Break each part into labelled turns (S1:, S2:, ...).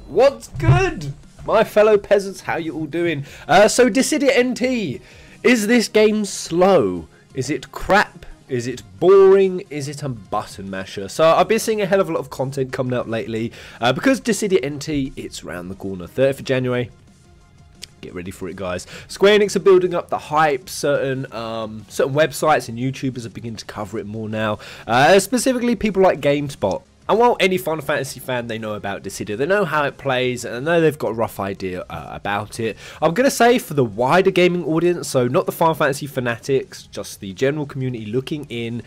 S1: What's good, my fellow peasants? How you all doing? So Dissidia NT, is this game slow? Is it crap? Is it boring? Is it a button masher? So I've been seeing a hell of a lot of content coming out lately because Dissidia NT, it's around the corner, 30th of January. Get ready for it, guys. Square Enix are building up the hype. Certain websites and YouTubers are beginning to cover it more now. Specifically, people like GameSpot. And while any Final Fantasy fan, they know about Dissidia, they know how it plays, and I know they've got a rough idea about it. I'm going to say for the wider gaming audience, so not the Final Fantasy fanatics, just the general community looking in,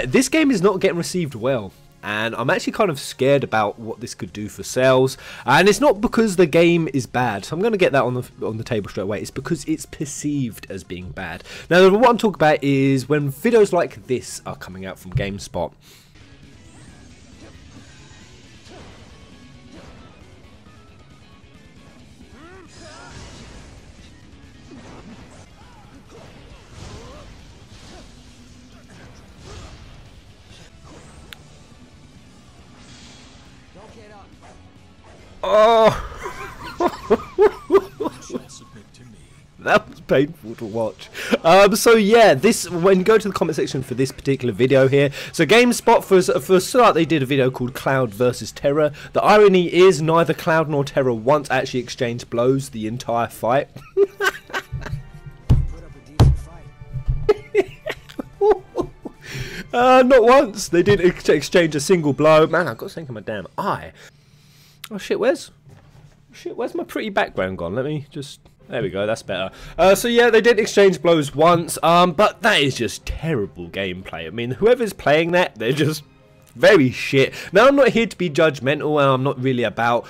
S1: this game is not getting received well. And I'm actually kind of scared about what this could do for sales. And it's not because the game is bad. So I'm going to get that on the table straight away. It's because it's perceived as being bad. Now, what I'm talking about is when videos like this are coming out from GameSpot. Oh, that was painful to watch. So yeah, when you go to the comment section for this particular video here, so GameSpot for a start, they did a video called Cloud versus Terra. The irony is neither Cloud nor Terra once actually exchanged blows the entire fight. Not once. They didn't exchange a single blow. Man, I've got something in my damn eye. Oh shit, where's my pretty background gone? Let me just... There we go, that's better. So yeah, they did exchange blows once, but that is just terrible gameplay. I mean, whoever's playing that, they're just very shit. Now, I'm not here to be judgmental, and I'm not really about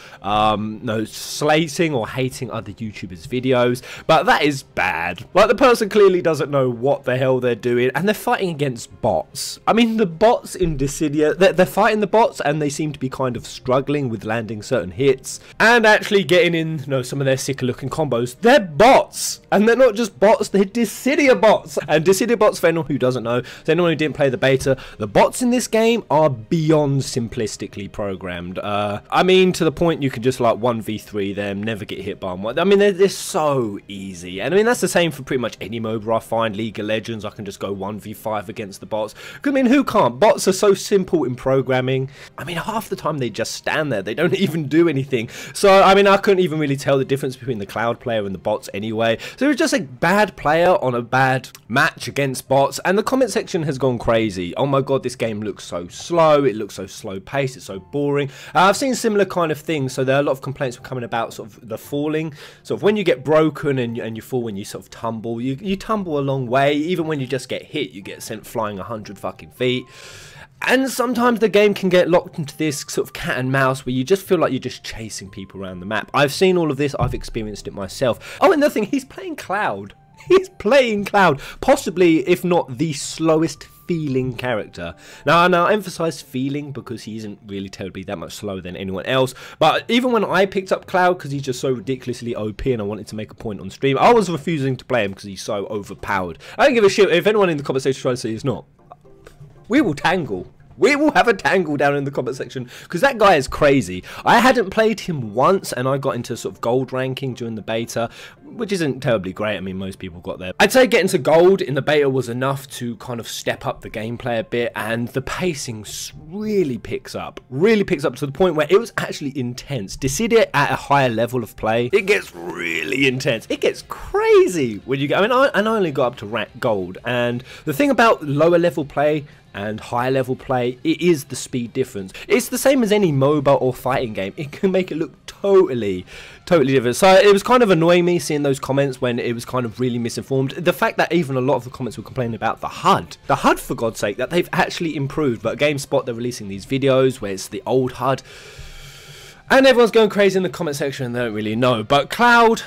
S1: slating or hating other YouTubers' videos, but that is bad. Like, the person clearly doesn't know what the hell they're doing, and they're fighting against bots. I mean, the bots in Dissidia, they're fighting the bots, and they seem to be kind of struggling with landing certain hits, and actually getting in, some of their sicker looking combos. They're bots, and they're not just bots, they're Dissidia bots. And Dissidia bots, for anyone who doesn't know, for anyone who didn't play the beta, the bots in this game are beyond simplistically programmed. I mean, to the point you can just like 1v3 them, never get hit by them. I mean, they're so easy. And I mean, that's the same for pretty much any MOBA I find. League of Legends, I can just go 1v5 against the bots. Because, I mean, who can't? Bots are so simple in programming. I mean, half the time they just stand there. They don't even do anything. So, I mean, I couldn't even really tell the difference between the Cloud player and the bots anyway. So it was just a bad player on a bad match against bots. And the comment section has gone crazy. Oh my god, this game looks so slow. It looks so slow paced, it's so boring. I've seen similar kind of things, so there are a lot of complaints coming about sort of the falling. Sort of when you get broken and you fall, when you sort of tumble, you tumble a long way. Even when you just get hit, you get sent flying 100 fucking feet. And sometimes the game can get locked into this sort of cat and mouse where you just feel like you're just chasing people around the map. I've seen all of this, I've experienced it myself. Oh, and another thing, he's playing Cloud. He's playing Cloud, possibly, if not the slowest feeling character. Now I emphasize feeling because he isn't really terribly that much slower than anyone else, but even when I picked up Cloud because he's just so ridiculously OP and I wanted to make a point on stream, I was refusing to play him because he's so overpowered. I don't give a shit if anyone in the comment section tries to say he's not. We will tangle. We will have a tangle down in the comment section because that guy is crazy. I hadn't played him once and I got into sort of gold ranking during the beta, which isn't terribly great. I mean, most people got there. I'd say getting to gold in the beta was enough to kind of step up the gameplay a bit, and the pacing really picks up to the point where it was actually intense. Dissidia at a higher level of play, it gets really intense. It gets crazy when you get, I mean, I only got up to rank gold, and the thing about lower level play and high level play, it is the speed difference. It's the same as any MOBA or fighting game. It can make it look totally different. So it was kind of annoying me seeing those comments when it was kind of really misinformed. The fact that even a lot of the comments were complaining about the HUD. The HUD, for God's sake, that they've actually improved. But GameSpot, they're releasing these videos where it's the old HUD. And everyone's going crazy in the comment section and they don't really know. But Cloud,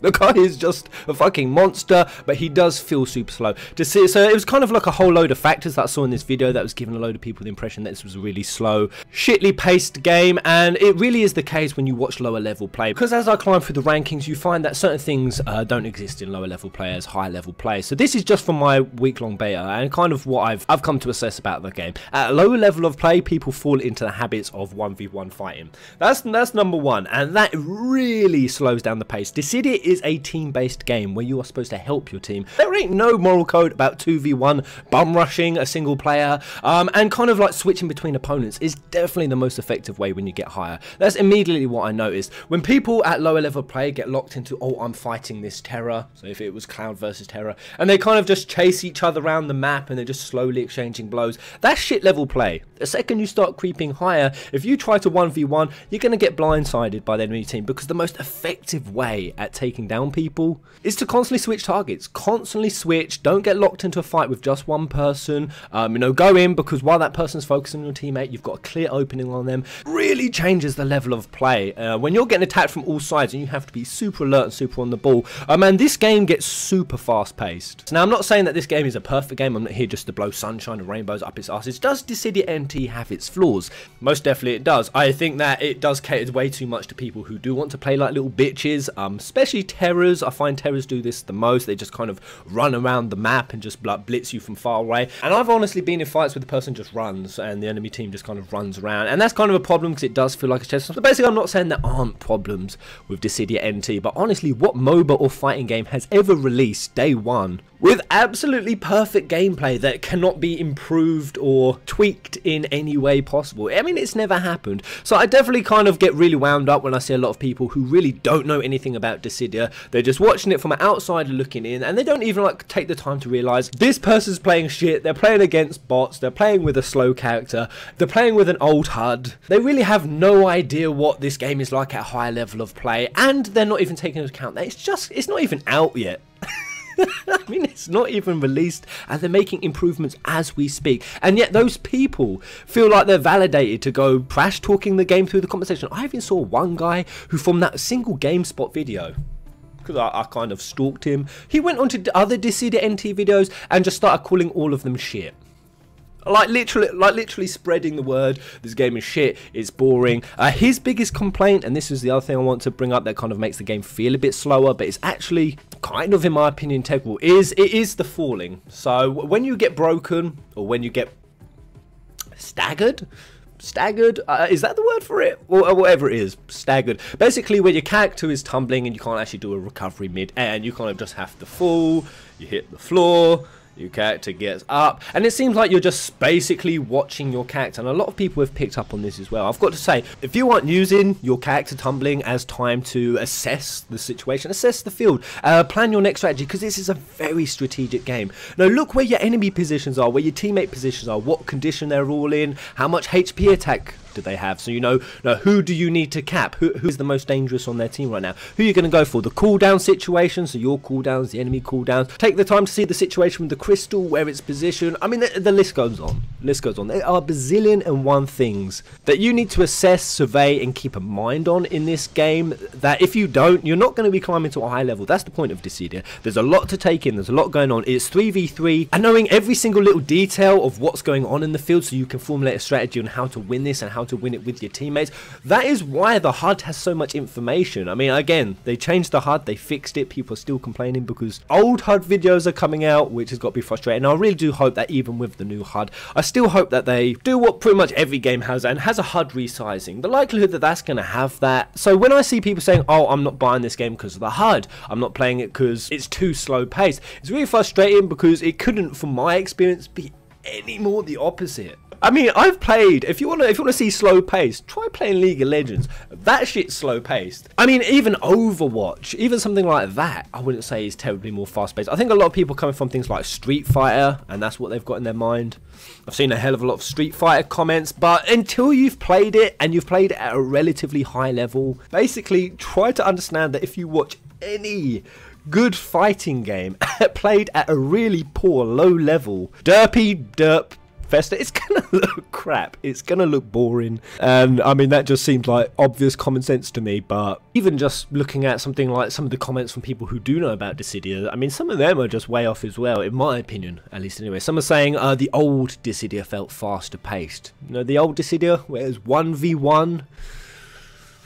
S1: The guy is just a fucking monster, but he does feel super slow. So it was kind of like a whole load of factors that I saw in this video that was giving a load of people the impression that this was a really slow, shitly paced game, and it really is the case when you watch lower level play, because as I climb through the rankings you find that certain things don't exist in lower level play as high level play. So this is just from my week-long beta and kind of what I've come to assess about the game. At a lower level of play, people fall into the habits of 1v1 fighting. That's number one, and that really slows down the pace. Dissidia is a team-based game where you are supposed to help your team. There ain't no moral code about 2v1 bum rushing a single player, and kind of like switching between opponents is definitely the most effective way when you get higher. That's immediately what I noticed. When people at lower level play get locked into, oh, I'm fighting this terror, so if it was Cloud versus Terror, and they kind of just chase each other around the map and they're just slowly exchanging blows, that's shit level play. The second you start creeping higher, if you try to 1v1, you're going to get blindsided by the enemy team, because the most effective way at taking down people is to constantly switch targets. Constantly switch. Don't get locked into a fight with just one person. You know, go in, because while that person's focusing on your teammate, you've got a clear opening on them. Really changes the level of play. When you're getting attacked from all sides and you have to be super alert and super on the ball, man, this game gets super fast paced. Now, I'm not saying that this game is a perfect game. I'm not here just to blow sunshine and rainbows up its asses. Does Dissidia NT have its flaws? Most definitely it does. I think that it does cater way too much to people who do want to play like little bitches, especially terrors. I find terrors do this the most. They just kind of run around the map and just like blitz you from far away. And I've honestly been in fights where the person just runs and the enemy team just kind of runs around, and that's kind of a problem because it does feel like a chess. So basically, I'm not saying there aren't problems with Dissidia NT, but honestly, what MOBA or fighting game has ever released day one with absolutely perfect gameplay that cannot be improved or tweaked in any way possible? I mean, it's never happened. So I definitely kind of get really wound up when I see a lot of people who really don't know anything about Dissidia. They're just watching it from an outsider looking in, and they don't even like take the time to realise this person's playing shit. They're playing against bots. They're playing with a slow character. They're playing with an old HUD. They really have no idea what this game is like at a high level of play, and they're not even taking into account that it's not even out yet. I mean, it's not even released, and they're making improvements as we speak, and yet those people feel like they're validated to go trash talking the game through the conversation. I even saw one guy who, from that single GameSpot video, because I kind of stalked him, he went on to other Dissidia NT videos and just started calling all of them shit. Like literally spreading the word, this game is shit, it's boring. His biggest complaint, and this is the other thing I want to bring up that kind of makes the game feel a bit slower, but it's actually kind of, in my opinion, integral, is the falling. So when you get broken, or when you get staggered, is that the word for it? Or whatever it is, staggered. Basically, when your character is tumbling and you can't actually do a recovery mid-air, and you kind of just have to fall, you hit the floor, your character gets up, and it seems like you're just basically watching your character, and a lot of people have picked up on this as well. I've got to say, if you aren't using your character tumbling as time to assess the situation, assess the field, plan your next strategy, because this is a very strategic game. Now look where your enemy positions are, where your teammate positions are, what condition they're all in, how much HP attack do they have, so you know who do you need to cap, who's the most dangerous on their team right now, who you're going to go for, the cooldown situation, so your cooldowns, the enemy cooldowns. Take the time to see the situation with the crystal, where it's positioned. I mean, the list goes on. There are a bazillion and one things that you need to assess, survey, and keep a mind on in this game, that if you don't, you're not going to be climbing to a high level. That's the point of Dissidia. There's a lot to take in, there's a lot going on. It's 3v3, and knowing every single little detail of what's going on in the field so you can formulate a strategy on how to win this and how to win it with your teammates. That is why the HUD has so much information. I mean, again, they changed the HUD, they fixed it. People are still complaining because old HUD videos are coming out, which has got to be frustrating. I really do hope that even with the new HUD, I still hope that they do what pretty much every game has, and has a HUD resizing. The likelihood that that's going to have that. So when I see people saying, oh, I'm not buying this game because of the HUD, I'm not playing it because it's too slow paced, it's really frustrating, because it couldn't, from my experience, be any more the opposite. I mean, I've played, if you want to see slow pace, try playing League of Legends. That shit's slow paced. I mean, even Overwatch, even something like that, I wouldn't say is terribly more fast paced. I think a lot of people coming from things like Street Fighter, and that's what they've got in their mind. I've seen a hell of a lot of Street Fighter comments, but until you've played it, and you've played it at a relatively high level, basically try to understand that if you watch any good fighting game played at a really poor low level, derp Festa, it's gonna look crap. It's gonna look boring. And I mean, that just seems like obvious common sense to me. But even just looking at something like some of the comments from people who do know about Dissidia, I mean, some of them are just way off as well, in my opinion, at least anyway. Some are saying the old Dissidia felt faster paced. You know, the old Dissidia, where it was 1v1.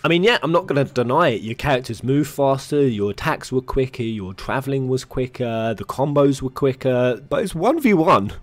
S1: I mean, yeah, I'm not going to deny it. Your characters move faster, your attacks were quicker, your travelling was quicker, the combos were quicker, but it's 1v1.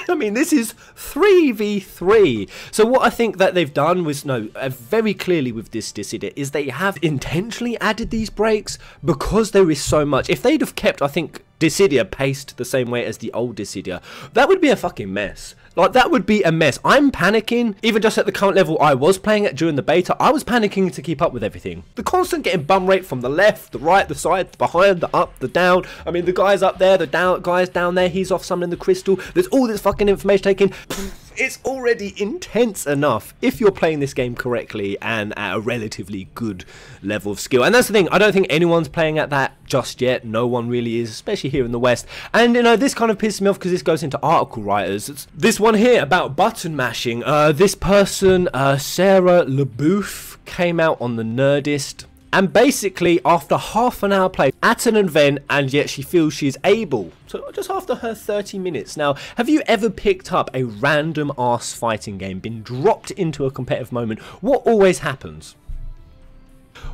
S1: I mean, this is 3v3. So what I think that they've done was, very clearly with this Dissidia, is they have intentionally added these breaks because there is so much. If they'd have kept, I think, Dissidia paced the same way as the old Dissidia, that would be a fucking mess. Like, that would be a mess. I'm panicking, even just at the current level I was playing at during the beta, I was panicking to keep up with everything. The constant getting bum rate from the left, the right, the side, the behind, the up, the down. I mean, the guys up there, the guys down there, he's off summoning the crystal. There's all this fucking information taken. It's already intense enough if you're playing this game correctly and at a relatively good level of skill. And that's the thing, I don't think anyone's playing at that just yet. No one really is, especially here in the West. And, you know, this kind of pisses me off because this goes into article writers. It's this one here about button mashing. This person, Sarah LeBouf, came out on the Nerdist. And basically, after half an hour play at an event, and yet she feels she's able. So just after her 30 minutes. Now, have you ever picked up a random ass fighting game, been dropped into a competitive moment? What always happens?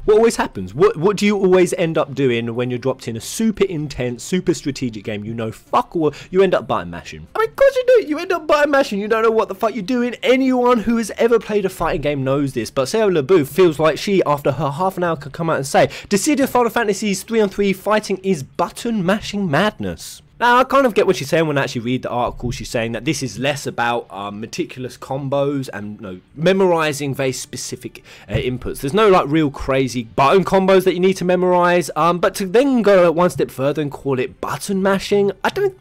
S1: What always happens? What do you always end up doing when you're dropped in a super intense, super strategic game? You know fuck all. You end up button mashing. I mean, of course you do. You end up button mashing. You don't know what the fuck you're doing. Anyone who has ever played a fighting game knows this. But Sarah LeBouf feels like she, after her half an hour, could come out and say, Dissidia Final Fantasy's 3-on-3 fighting is button mashing madness. Now, I kind of get what she's saying when I actually read the article. She's saying that this is less about meticulous combos and memorizing very specific inputs. There's no like real crazy button combos that you need to memorize. But to then go one step further and call it button mashing, I don't.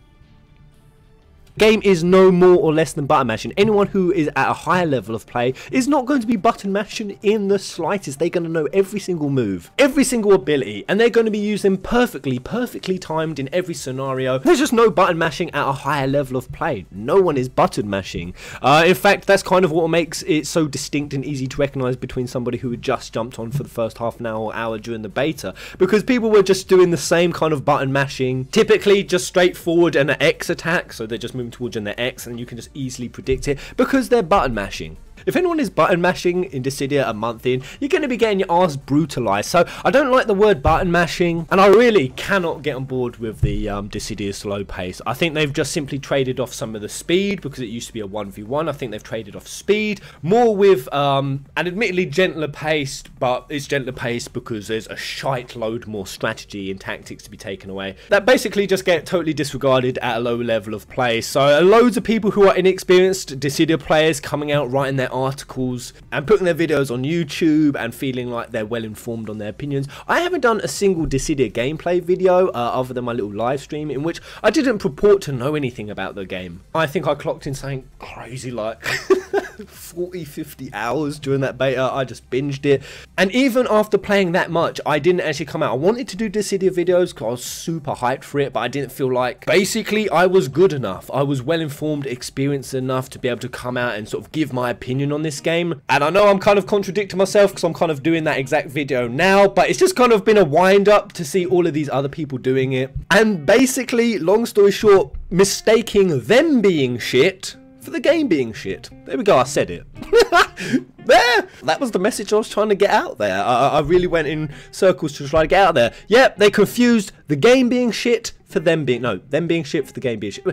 S1: Game is no more or less than button mashing. Anyone who is at a higher level of play is not going to be button mashing in the slightest. They're going to know every single move, every single ability, and they're going to be using perfectly timed in every scenario. There's just no button mashing at a higher level of play. No one is button mashing. In fact, that's kind of what makes it so distinct and easy to recognize between somebody who had just jumped on for the first half an hour or hour during the beta, because people were just doing the same kind of button mashing, typically just straightforward and an X attack, so they're just moving towards in their X, and you can just easily predict it because they're button mashing. If anyone is button mashing in Dissidia a month in, you're going to be getting your ass brutalized. So I don't like the word button mashing, and I really cannot get on board with the Dissidia slow pace. I think they've just simply traded off some of the speed because it used to be a 1v1. I think they've traded off speed more with an admittedly gentler paced, but it's gentler paced because there's a shite load more strategy and tactics to be taken away that basically just get totally disregarded at a low level of play. So loads of people who are inexperienced Dissidia players coming out writing their articles and putting their videos on YouTube and feeling like they're well informed on their opinions. I haven't done a single Dissidia gameplay video other than my little live stream in which I didn't purport to know anything about the game. I think I clocked in something crazy like 40-50 hours during that beta. I just binged it, and even after playing that much I didn't actually come out. I wanted to do Dissidia videos because I was super hyped for it, but I didn't feel like basically I was good enough. I was well informed, experienced enough to be able to come out and sort of give my opinion on this game. And I know I'm kind of contradicting myself because I'm kind of doing that exact video now, but it's just kind of been a wind up to see all of these other people doing it, and basically, long story short, mistaking them being shit for the game being shit. There we go, I said it. There! That was the message I was trying to get out there. I really went in circles to try to get out there. Yep, they confused the game being shit for them being... No, them being shit for the game being shit.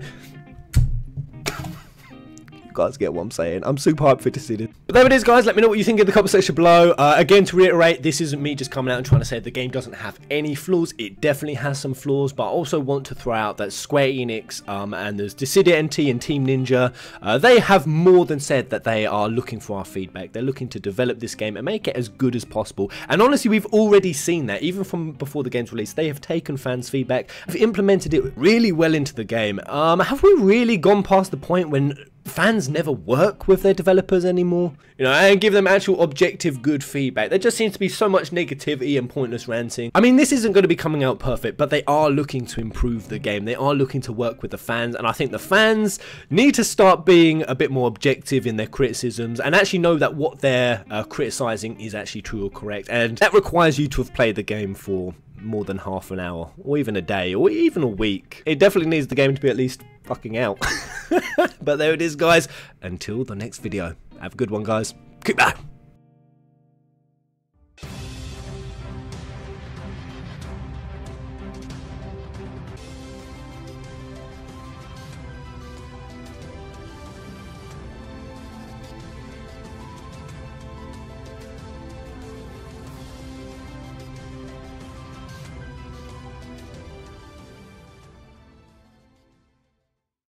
S1: Guys get what I'm saying. I'm super hyped for Dissidia. But there it is, guys. Let me know what you think in the comment section below. Again, to reiterate, this isn't me just coming out and trying to say the game doesn't have any flaws. It definitely has some flaws, but I also want to throw out that Square Enix and there's Dissidia NT and Team Ninja, they have more than said that they are looking for our feedback. They're looking to develop this game and make it as good as possible. And honestly, we've already seen that. Even from before the game's release, they have taken fans' feedback, have implemented it really well into the game. Have we really gone past the point when fans never work with their developers anymore, you know, and give them actual objective good feedback. There just seems to be so much negativity and pointless ranting. I mean, this isn't going to be coming out perfect, but they are looking to improve the game. They are looking to work with the fans, and I think the fans need to start being a bit more objective in their criticisms and actually know that what they're criticizing is actually true or correct, and that requires you to have played the game for more than half an hour, or even a day, or even a week. It definitely needs the game to be at least fucking out. But there it is, guys. Until the next video. Have a good one, guys. Goodbye.